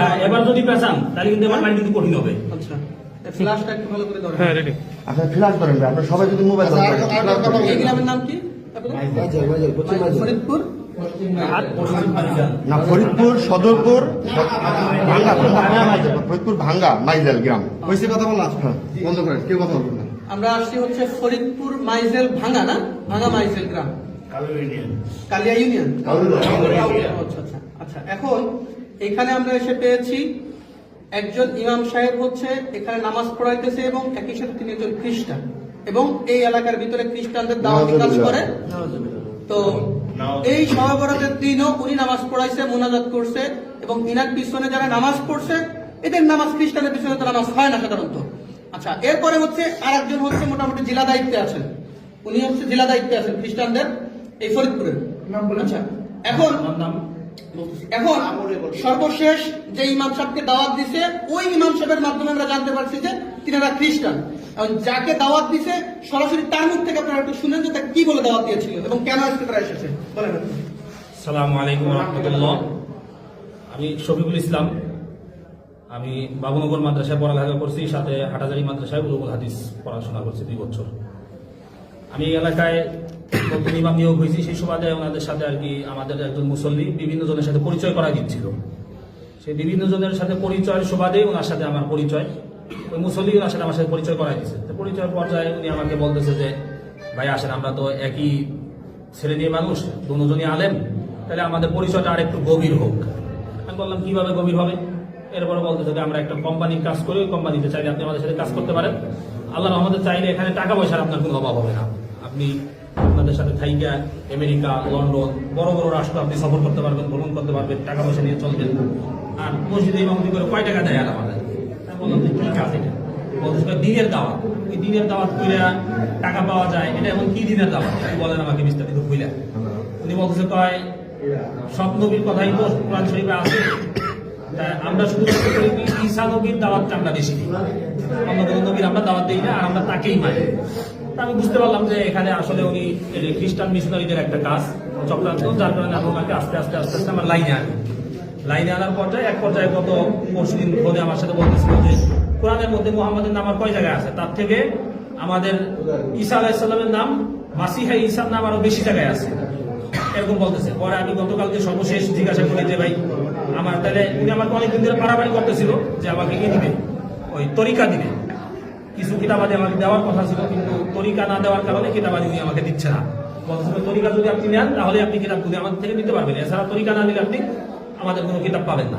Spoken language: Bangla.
হ্যাঁ, এবার যদি পেছান তাহলে কিন্তু আমার মাইন্ড কিন্তু কঠিন হবে। আচ্ছা, ফ্ল্যাশটা একটু ভালো করে ধরেন। হ্যাঁ রেডি। আচ্ছা ফ্ল্যাশ ধরেন ভাই, আপনারা সবাই যদি মোবাইল এই গ্রামের নাম কি? ফরিদপুর না, ফরিদপুর সদরপুর ভাঙ্গা, ফরিদপুর ভাঙ্গা মাইজেল গ্রাম। ওইসে কথা বলা বন্ধ করেন, কেউ কথা বলবেন না। আমরা আসছি হচ্ছে ফরিদপুর মাইজেল ভাঙ্গা, না ভাঙ্গা মাইজেল গ্রাম, কালিয়া ইউনিয়ন। আচ্ছা আচ্ছা আচ্ছা, এখন এখানে আমরা এসে পেয়েছি একজন ইমাম সাহেব হচ্ছে এখানে নামাজ পড়াইতেছে এবং একই সাথে তিনি একজন খ্রিস্টান এবং এই এলাকার ভিতরে খ্রিস্টানদের দাওয়াতি কাজ করে। তো এই শবে বরাতের দিনও উনি নামাজ পড়াইছে, মুনাজাত করছে এবং ইনার পিছনে যারা নামাজ পড়ছে এদের নামাজ, খ্রিস্টানের পিছনে তো নামাজ হয় না সাধারণত। আচ্ছা, এরপরে হচ্ছে আর একজন হচ্ছে মোটামুটি জেলা দায়িত্বে আছেন, উনি হচ্ছে জেলা দায়িত্বে আছেন খ্রিস্টানদের এই ফরিদপুরের। আচ্ছা, এখন সর্বশেষ যে ইমাম সাহেবকে দাওয়াত দিছে ওই ইমাম সাহেবের মাধ্যমে আমরা জানতে পারছি যে তিনারা খ্রিস্টান। যাকে দাওয়াত দিছে সরাসরি তার মুখ থেকে আপনারা একটু শুনেন যে তাকে কি বলে দাওয়াত দিয়েছিল এবং কেন আজকে তারা এসেছে বলেন। আসসালামু আলাইকুম ওয়া রাহমাতুল্লাহ। আমি শফিকুল ইসলাম, আমি বাবুনগর মাদ্রাসায় পড়ালেখা করছি, সাথে হাটাজারি মাদ্রাসায় উলুমুল হাদিস পড়াশোনা করছি 2 বছর। আমি এই এলাকায় নতুন ইমাম নিয়োগ হয়েছি, সেই সুবাদে ওনাদের সাথে আর কি আমাদের একজন মুসল্লি বিভিন্ন জনের সাথে পরিচয় করা দিচ্ছিল। সেই বিভিন্ন জনের সাথে পরিচয়ের সুবাদে ওনার সাথে আমার পরিচয়, ওই মুসল্লি ওনার সাথে আমার সাথে পরিচয় করাই দিচ্ছে। পরিচয় পর্যায়ে উনি আমাকে বলতেছে যে ভাই আসেন, আমরা তো একই শ্রেণীর মানুষ, দুজনই আলেম, তাহলে আমাদের পরিচয়টা আর একটু গভীর হোক। আমি বললাম কিভাবে গভীর হবে? এরপরে বলতেছে যে আমরা একটা কোম্পানির কাজ করি, ওই কোম্পানিতে চাইলে আপনি আমাদের সাথে কাজ করতে পারেন, আল্লাহ রহমতে চাইলে এখানে টাকা পয়সার আপনার কোনো অভাব হবে না। আপনি আপনাদের সাথে থাইকা আমেরিকা, লন্ডন, বড় বড় রাষ্ট্র আপনি সফর করতে পারবেন, ভ্রমণ করতে পারবেন, টাকা পয়সা নিয়ে চলবেন। আর মসজিদে ইমামতি করে কয় টাকা দেয় আর আমাদের? বললাম যে কি কাজ এটা? বলতে দিনের দাওয়াত, ওই দিনের দাওয়াত করে টাকা পাওয়া যায়, এটা এমন কি দিনের দাওয়াত? বলেন আমাকে বিস্তারিত কইলা। উনি বলতেছে কয় সব নবীর কথাই তো কোরআন শরীফে আছে, আমরা শুধু ঈসা নবীর দাওয়াতটা আমরা বেশি দিই, অন্য কোনো নবীর আমরা দাওয়াত দিই না, আর আমরা তাকেই মানি। আমি বুঝতে পারলাম যে এখানে আসলে উনি খ্রিস্টান মিশনারিদের একটা কাজ চক্রান্ত, যার কারণে আমি ওনাকে আস্তে আস্তে আমার লাইনে আনার পর্যায়ে এক পর্যায়ে গত পরশুদিন ফোনে আমার সাথে বলতেছিল যে কোরআনের মধ্যে মুহাম্মাদের নাম আর কয় জায়গায় আছে, তার থেকে আমাদের ঈসা আলাইহিস সালামের নাম, মাসিহা ঈসার নাম আরো বেশি জায়গায় আছে, এরকম বলতেছে। পরে আমি গতকালকে সর্বশেষ জিজ্ঞাসা করি যে ভাই আমার তাহলে, উনি আমাকে অনেকদিন ধরে পারাপারি করতেছিল যে আমাকে কি দিবে, ওই তরিকা দিবে, কিছু কিতাবাদি আমাকে দেওয়ার কথা ছিল, কিন্তু তরিকা না দেওয়ার কারণে কিতাবাদি উনি আমাকে দিচ্ছে না। বলতেছিল তরিকা যদি আপনি নেন তাহলে আপনি কিতাবগুলি আমাদের থেকে নিতে পারবেন, এছাড়া তরিকা না নিলে আপনি আমাদের কোনো কিতাব পাবেন না।